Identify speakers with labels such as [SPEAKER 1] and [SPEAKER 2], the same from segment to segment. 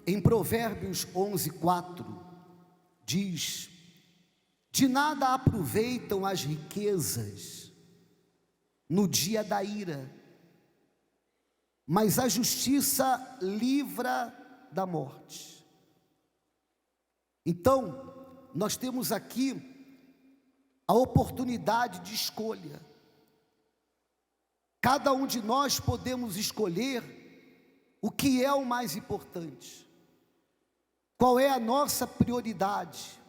[SPEAKER 1] em Provérbios 11:4, diz: de nada aproveitam as riquezas no dia da ira, mas a justiça livra da morte. Então, nós temos aqui a oportunidade de escolha. Cada um de nós podemos escolher o que é o mais importante, qual é a nossa prioridade,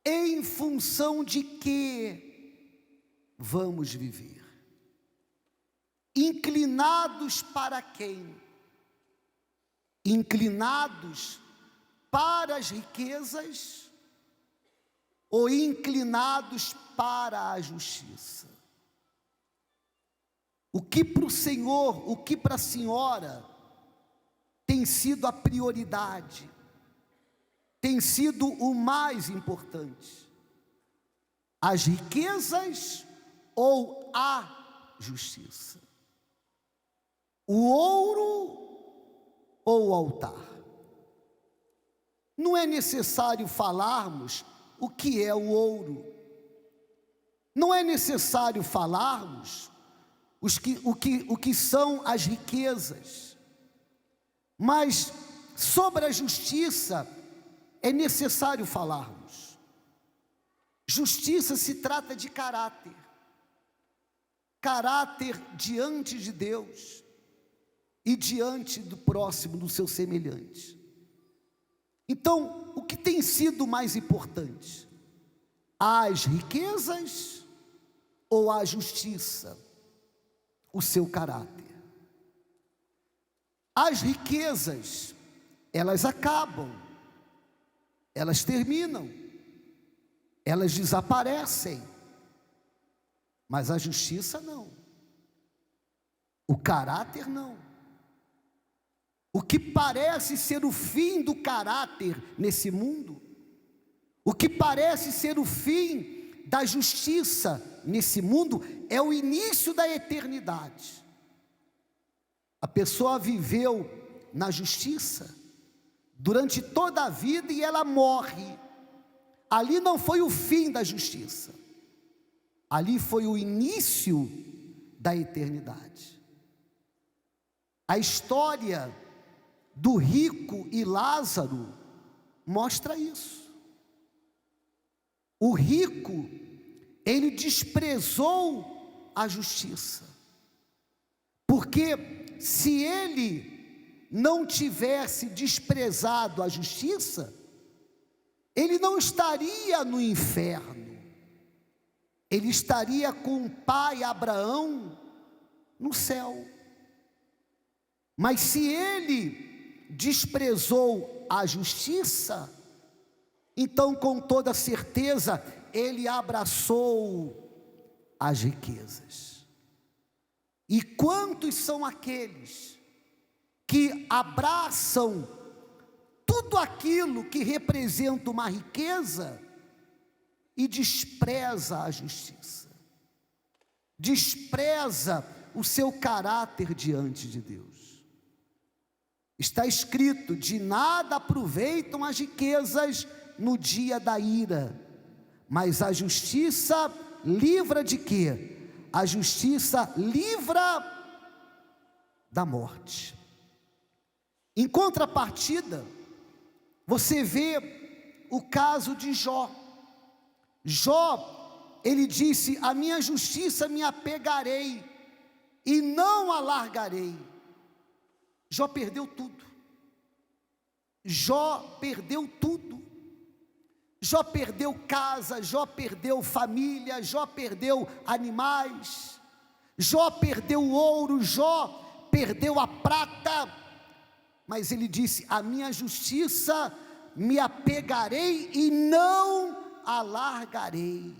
[SPEAKER 1] em função de que vamos viver, inclinados para quem? Inclinados para as riquezas ou inclinados para a justiça? O que para o Senhor, o que para a senhora tem sido a prioridade, tem sido o mais importante? As riquezas ou a justiça? O ouro ou o altar? Não é necessário falarmos o que é o ouro, não é necessário falarmos o que são as riquezas, mas sobre a justiça é necessário falarmos. Justiça se trata de caráter, caráter diante de Deus e diante do próximo, do seu semelhante. Então, o que tem sido mais importante? As riquezas ou a justiça? O seu caráter. As riquezas, elas acabam, elas terminam, elas desaparecem, mas a justiça não, o caráter não. O que parece ser o fim do caráter nesse mundo, o que parece ser o fim da justiça nesse mundo, é o início da eternidade. A pessoa viveu na justiça durante toda a vida e ela morre. Ali não foi o fim da justiça, ali foi o início da eternidade. A história do rico e Lázaro mostra isso. O rico, ele desprezou a justiça, porque se ele não tivesse desprezado a justiça, ele não estaria no inferno, ele estaria com o pai Abraão no céu. Mas se ele desprezou a justiça, então com toda certeza ele abraçou as riquezas. E quantos são aqueles que abraçam tudo aquilo que representa uma riqueza e despreza a justiça, despreza o seu caráter diante de Deus? Está escrito: de nada aproveitam as riquezas no dia da ira, mas a justiça livra de quê? A justiça livra da morte. Em contrapartida, você vê o caso de Jó. Jó, ele disse: a minha justiça me apegarei e não a largarei. Jó perdeu tudo. Jó perdeu tudo. Jó perdeu casa, Jó perdeu família, Jó perdeu animais, Jó perdeu o ouro, Jó perdeu a prata, mas ele disse: a minha justiça me apegarei e não a largarei.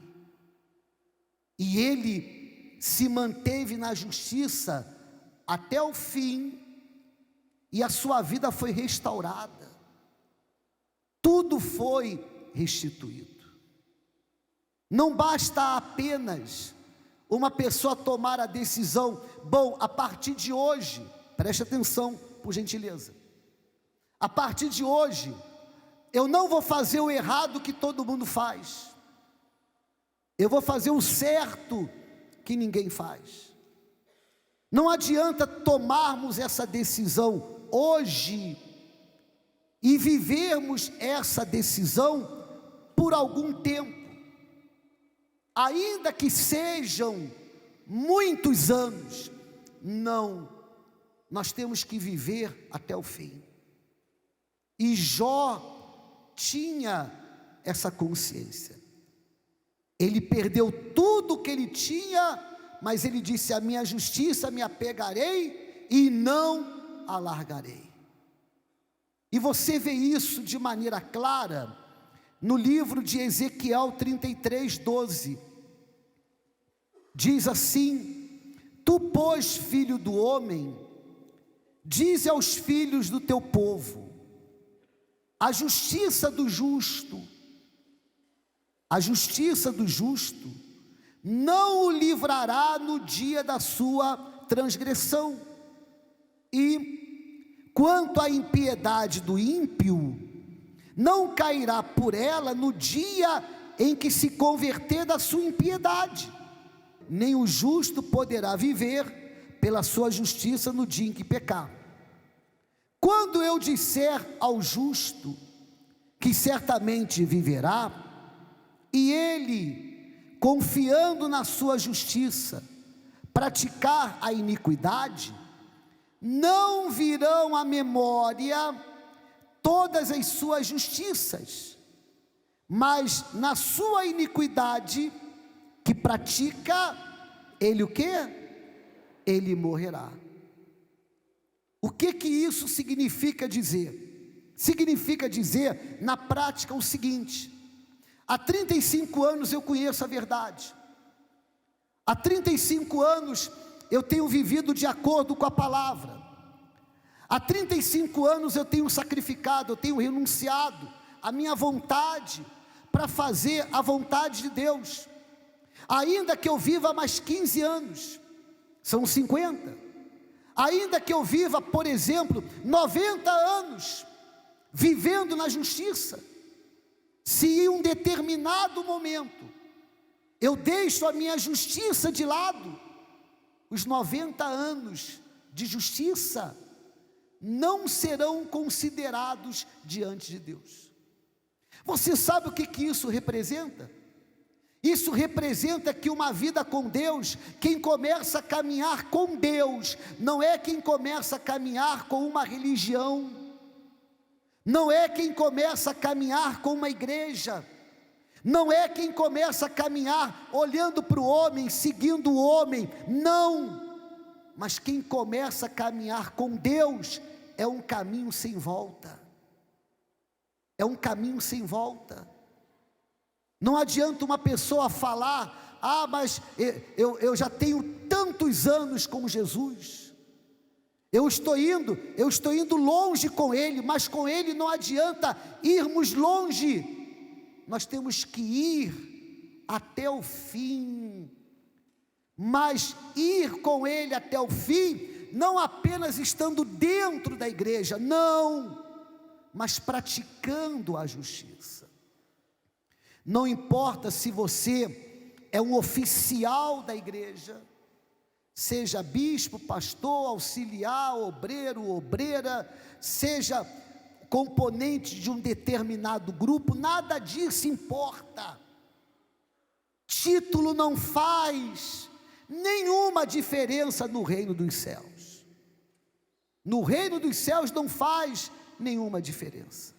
[SPEAKER 1] E ele se manteve na justiça até o fim, e a sua vida foi restaurada, tudo foi restituído. Não basta apenas uma pessoa tomar a decisão: bom, a partir de hoje, preste atenção por gentileza, A partir de hoje, eu não vou fazer o errado que todo mundo faz. Eu vou fazer o certo que ninguém faz. Não adianta tomarmos essa decisão hoje e vivermos essa decisão por algum tempo, ainda que sejam muitos anos. Não, nós temos que viver até o fim. E Jó tinha essa consciência. Ele perdeu tudo o que ele tinha, mas ele disse: a minha justiça me apegarei e não a largarei. E você vê isso de maneira clara no livro de Ezequiel 33:12. Diz assim: tu, pois, filho do homem, dize aos filhos do teu povo, a justiça do justo não o livrará no dia da sua transgressão, e quanto à impiedade do ímpio, não cairá por ela no dia em que se converter da sua impiedade, nem o justo poderá viver pela sua justiça no dia em que pecar. Quando eu disser ao justo que certamente viverá, e ele, confiando na sua justiça, praticar a iniquidade, não virão à memória todas as suas justiças, mas na sua iniquidade que pratica, ele o quê? Ele morrerá. O que isso significa dizer? Significa dizer, na prática, o seguinte: há 35 anos eu conheço a verdade, há 35 anos eu tenho vivido de acordo com a palavra, há 35 anos eu tenho sacrificado, eu tenho renunciado a minha vontade para fazer a vontade de Deus. Ainda que eu viva mais 15 anos, são 50, ainda que eu viva, por exemplo, 90 anos, vivendo na justiça, se em um determinado momento eu deixo a minha justiça de lado, os 90 anos de justiça não serão considerados diante de Deus. Você sabe o que isso representa? Isso representa que uma vida com Deus, quem começa a caminhar com Deus, não é quem começa a caminhar com uma religião, não é quem começa a caminhar com uma igreja, não é quem começa a caminhar olhando para o homem, seguindo o homem, não, mas quem começa a caminhar com Deus, é um caminho sem volta, é um caminho sem volta. Não adianta uma pessoa falar: ah, mas eu já tenho tantos anos com Jesus, eu estou indo longe com Ele, mas com Ele não adianta irmos longe, nós temos que ir até o fim, mas ir com Ele até o fim, não apenas estando dentro da igreja, não, mas praticando a justiça. Não importa se você é um oficial da igreja, seja bispo, pastor, auxiliar, obreiro, obreira, seja componente de um determinado grupo, nada disso importa. Título não faz nenhuma diferença no reino dos céus. No reino dos céus não faz nenhuma diferença.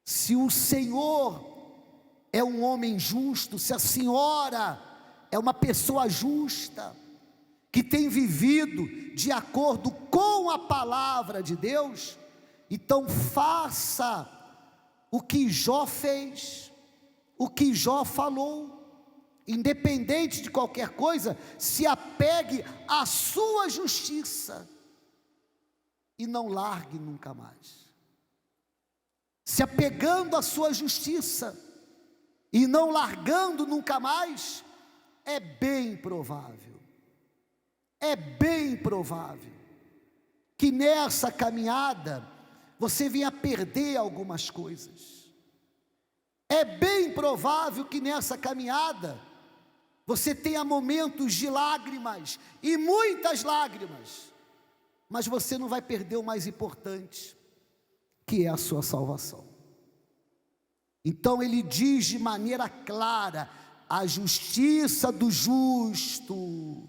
[SPEAKER 1] Se o Senhor é um homem justo, se a senhora é uma pessoa justa, que tem vivido de acordo com a palavra de Deus, então faça o que Jó fez, o que Jó falou, independente de qualquer coisa, se apegue à sua justiça, e não largue nunca mais. Se apegando à sua justiça, e não largando nunca mais, é bem provável que nessa caminhada, você venha perder algumas coisas. É bem provável que nessa caminhada você tenha momentos de lágrimas, e muitas lágrimas, mas você não vai perder o mais importante, que é a sua salvação. Então ele diz de maneira clara: a justiça do justo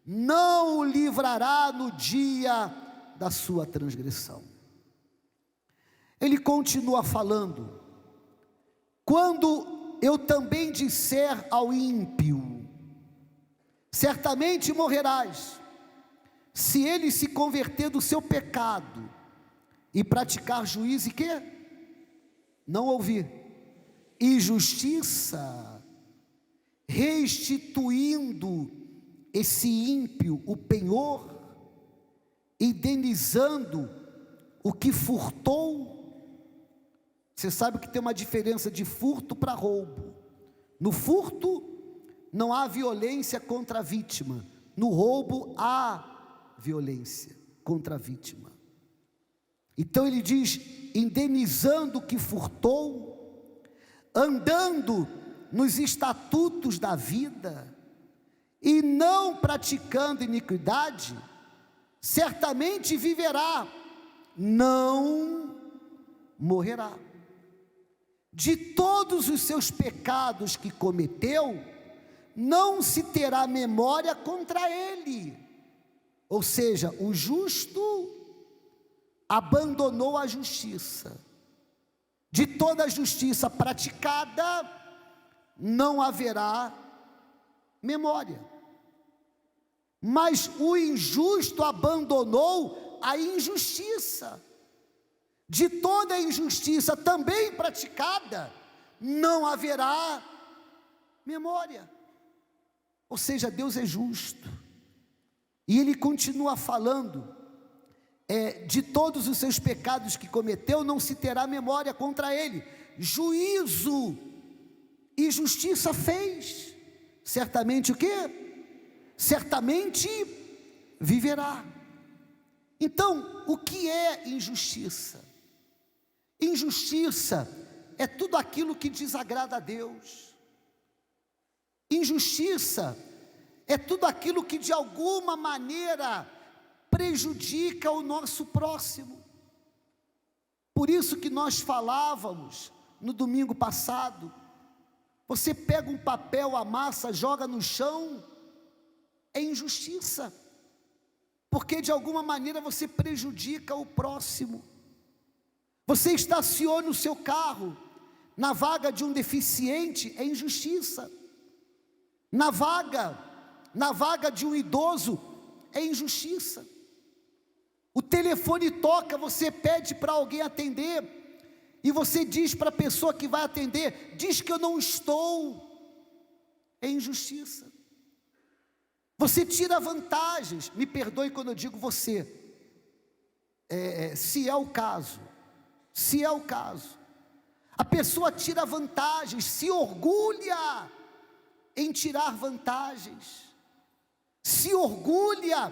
[SPEAKER 1] não o livrará no dia da sua transgressão. Ele continua falando: quando eu também disser ao ímpio, certamente morrerás, se ele se converter do seu pecado e praticar juízo e quê? Não ouvir, e justiça, restituindo esse ímpio o penhor, indenizando o que furtou. Você sabe que tem uma diferença de furto para roubo. No furto não há violência contra a vítima, no roubo há violência contra a vítima. Então ele diz: indenizando o que furtou, andando nos estatutos da vida e não praticando iniquidade, certamente viverá, não morrerá. De todos os seus pecados que cometeu, não se terá memória contra ele. Ou seja, o justo abandonou a justiça. De toda a justiça praticada, não haverá memória. Mas o injusto abandonou a injustiça. De toda a injustiça também praticada, não haverá memória. Ou seja, Deus é justo. E ele continua falando: de todos os seus pecados que cometeu, não se terá memória contra ele. Juízo e justiça fez. Certamente o quê? Certamente viverá. Então, o que é injustiça? Injustiça é tudo aquilo que desagrada a Deus. Injustiça é tudo aquilo que de alguma maneira prejudica o nosso próximo. Por isso que nós falávamos no domingo passado: você pega um papel, amassa, joga no chão, é injustiça, porque de alguma maneira você prejudica o próximo. Você estaciona o seu carro na vaga de um deficiente, é injustiça. Na vaga de um idoso, é injustiça. O telefone toca, você pede para alguém atender, e você diz para a pessoa que vai atender: diz que eu não estou, é injustiça. Você tira vantagens, me perdoe quando eu digo você, se é o caso, a pessoa tira vantagens, se orgulha em tirar vantagens, se orgulha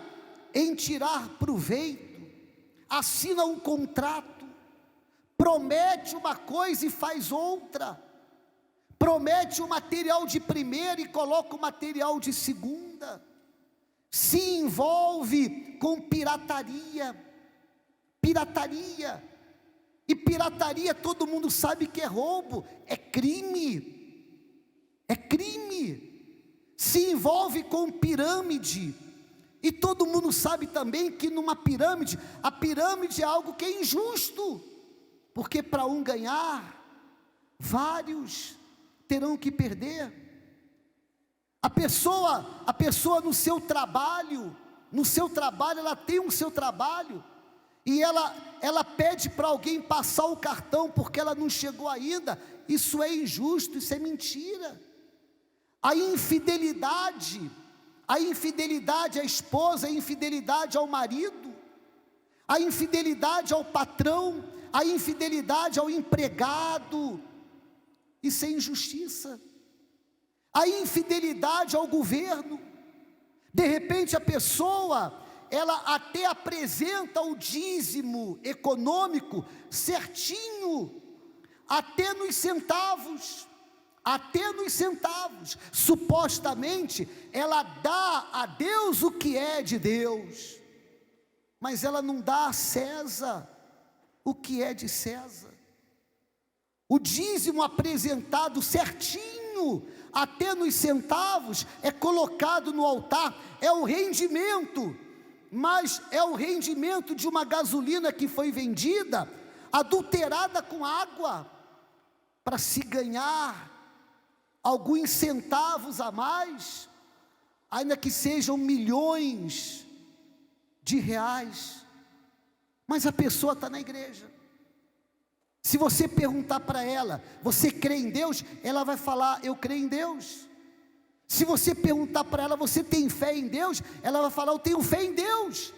[SPEAKER 1] em tirar proveito, assina um contrato, promete uma coisa e faz outra, promete o material de primeira e coloca o material de segunda, se envolve com pirataria, e pirataria todo mundo sabe que é roubo, é crime, se envolve com pirâmide, e todo mundo sabe também que numa pirâmide, a pirâmide é algo que é injusto, porque para um ganhar, vários terão que perder. A pessoa no seu trabalho, ela tem o seu trabalho, e ela pede para alguém passar o cartão porque ela não chegou ainda. Isso é injusto, isso é mentira. A infidelidade à esposa, a infidelidade ao marido, a infidelidade ao patrão, a infidelidade ao empregado, isso é injustiça. A infidelidade ao governo, de repente a pessoa, ela até apresenta o dízimo econômico certinho, até nos centavos, supostamente ela dá a Deus o que é de Deus, mas ela não dá a César o que é de César. O dízimo apresentado certinho, até nos centavos, é colocado no altar, é o rendimento, mas é o rendimento de uma gasolina que foi vendida, adulterada com água, para se ganhar alguns centavos a mais, ainda que sejam milhões de reais, mas a pessoa está na igreja. Se você perguntar para ela, você crê em Deus? Ela vai falar, eu creio em Deus. Se você perguntar para ela, você tem fé em Deus? Ela vai falar, eu tenho fé em Deus.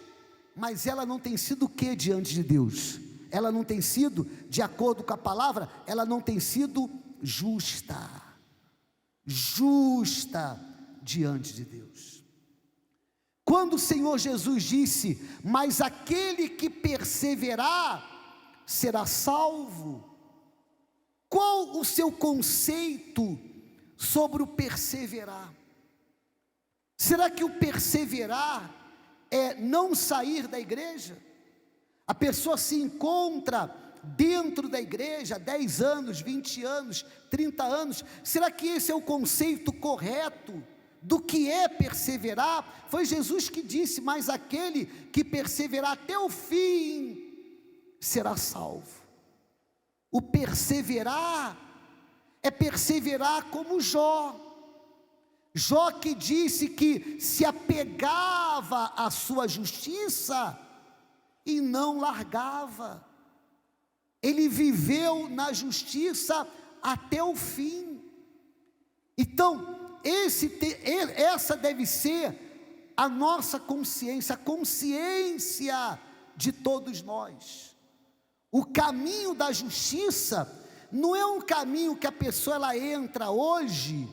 [SPEAKER 1] Mas ela não tem sido o que diante de Deus? Ela não tem sido, de acordo com a palavra, ela não tem sido justa diante de Deus. Quando o Senhor Jesus disse, mas aquele que perseverar será salvo, qual o seu conceito sobre o perseverar? Será que o perseverar é não sair da igreja? A pessoa se encontra dentro da igreja 10 anos, 20 anos, 30 anos, será que esse é o conceito correto do que é perseverar? Foi Jesus que disse, mas aquele que perseverar até o fim será salvo. O perseverar é perseverar como Jó que disse que se apegava à sua justiça e não largava. Ele viveu na justiça até o fim. Então, essa deve ser a nossa consciência, a consciência de todos nós. O caminho da justiça não é um caminho que a pessoa ela entra hoje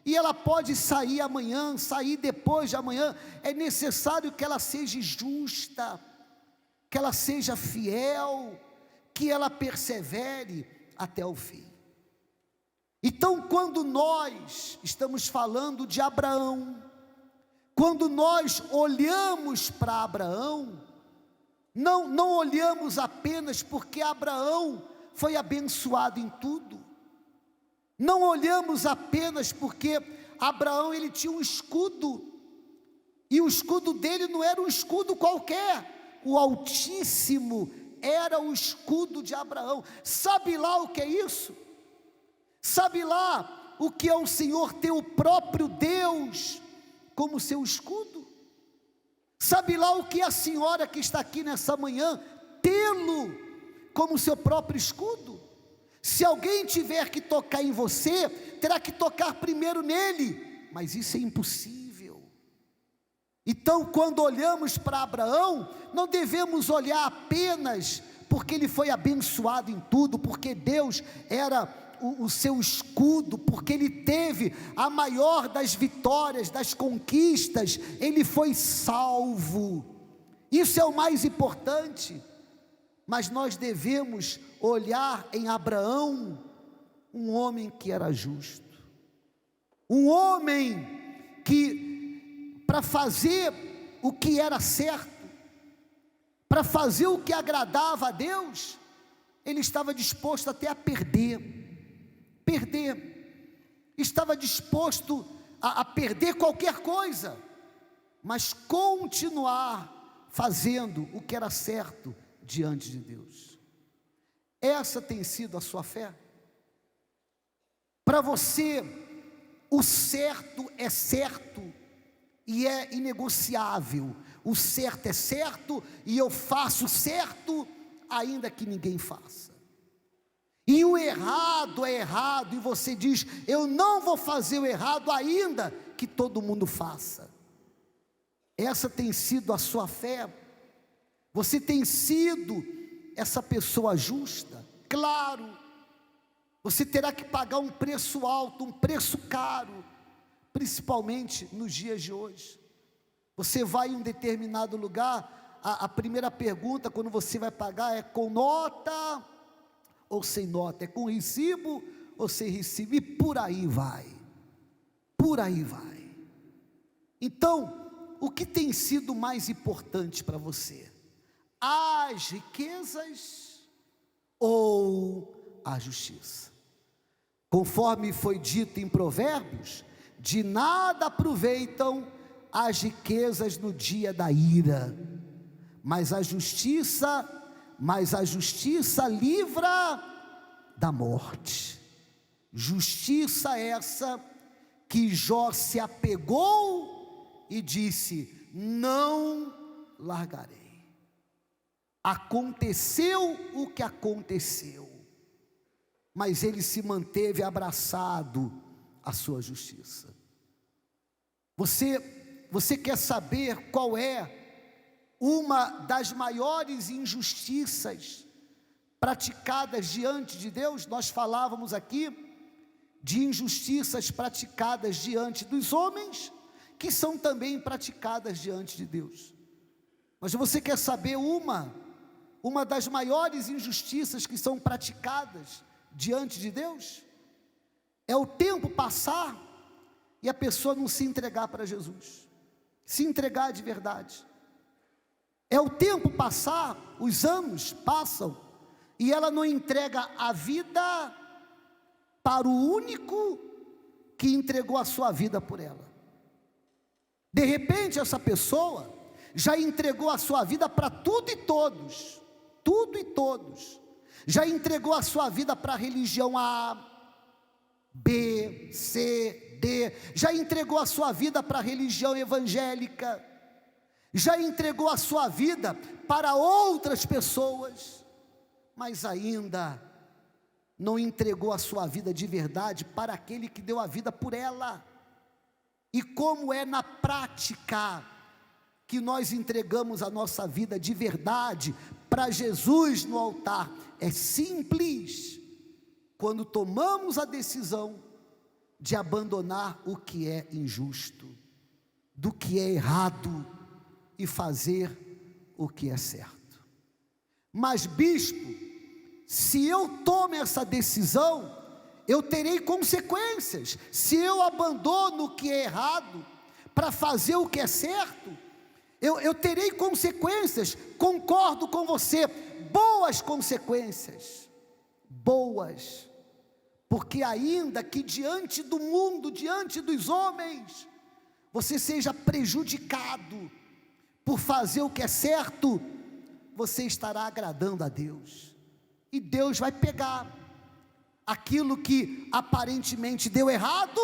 [SPEAKER 1] e ela pode sair amanhã, sair depois de amanhã. É necessário que ela seja justa, que ela seja fiel, que ela persevere até o fim. Então, quando nós estamos falando de Abraão, quando nós olhamos para Abraão, não olhamos apenas porque Abraão foi abençoado em tudo, não olhamos apenas porque Abraão ele tinha um escudo, e o escudo dele não era um escudo qualquer, o Altíssimo era o escudo de Abraão. Sabe lá o que é isso? Sabe lá o que é o Senhor ter o próprio Deus como seu escudo? Sabe lá o que é a senhora que está aqui nessa manhã tê-lo como seu próprio escudo? Se alguém tiver que tocar em você, terá que tocar primeiro nele, mas isso é impossível. Então, quando olhamos para Abraão, não devemos olhar apenas porque ele foi abençoado em tudo, porque Deus era o seu escudo, porque ele teve a maior das vitórias, das conquistas, ele foi salvo. Isso é o mais importante. Mas nós devemos olhar em Abraão um homem que era justo, um homem que, para fazer o que era certo, para fazer o que agradava a Deus, ele estava disposto até a perder, estava disposto a perder qualquer coisa, mas continuar fazendo o que era certo diante de Deus. Essa tem sido a sua fé? Para você, o certo é certo e é inegociável. O certo é certo e eu faço certo, ainda que ninguém faça. E o errado é errado, e você diz, eu não vou fazer o errado, ainda que todo mundo faça. Essa tem sido a sua fé? Você tem sido essa pessoa justa? Claro, você terá que pagar um preço alto, um preço caro, principalmente nos dias de hoje. Você vai em um determinado lugar, a primeira pergunta quando você vai pagar é com nota ou sem nota, é com recibo ou sem recibo, e por aí vai, por aí vai. Então, o que tem sido mais importante para você? As riquezas ou a justiça? Conforme foi dito em Provérbios, de nada aproveitam as riquezas no dia da ira, mas a justiça livra da morte. Justiça essa que Jó se apegou e disse: não largarei. Aconteceu o que aconteceu, mas ele se manteve abraçado à sua justiça. Você quer saber qual é uma das maiores injustiças praticadas diante de Deus? Nós falávamos aqui de injustiças praticadas diante dos homens, que são também praticadas diante de Deus. Mas você quer saber uma das maiores injustiças que são praticadas diante de Deus? É o tempo passar e a pessoa não se entregar para Jesus, se entregar de verdade. É o tempo passar, os anos passam, e ela não entrega a vida para o único que entregou a sua vida por ela. De repente essa pessoa já entregou a sua vida para tudo e todos, já entregou a sua vida para a religião A, B, C, D, já entregou a sua vida para a religião evangélica, já entregou a sua vida para outras pessoas, mas ainda não entregou a sua vida de verdade para aquele que deu a vida por ela. E como é na prática que nós entregamos a nossa vida de verdade para Jesus no altar? É simples, quando tomamos a decisão de abandonar o que é injusto, do que é errado, e fazer o que é certo. Mas bispo, se eu tomo essa decisão, eu terei consequências. Se eu abandono o que é errado para fazer o que é certo, eu terei consequências. Concordo com você, boas consequências, boas, porque ainda que diante do mundo, diante dos homens, você seja prejudicado por fazer o que é certo, você estará agradando a Deus, e Deus vai pegar aquilo que aparentemente deu errado,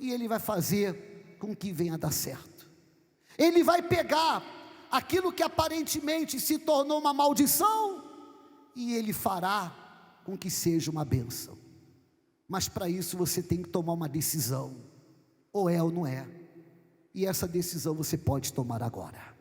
[SPEAKER 1] e Ele vai fazer com que venha a dar certo. Ele vai pegar aquilo que aparentemente se tornou uma maldição, e Ele fará com que seja uma bênção. Mas para isso você tem que tomar uma decisão, ou é ou não é, e essa decisão você pode tomar agora.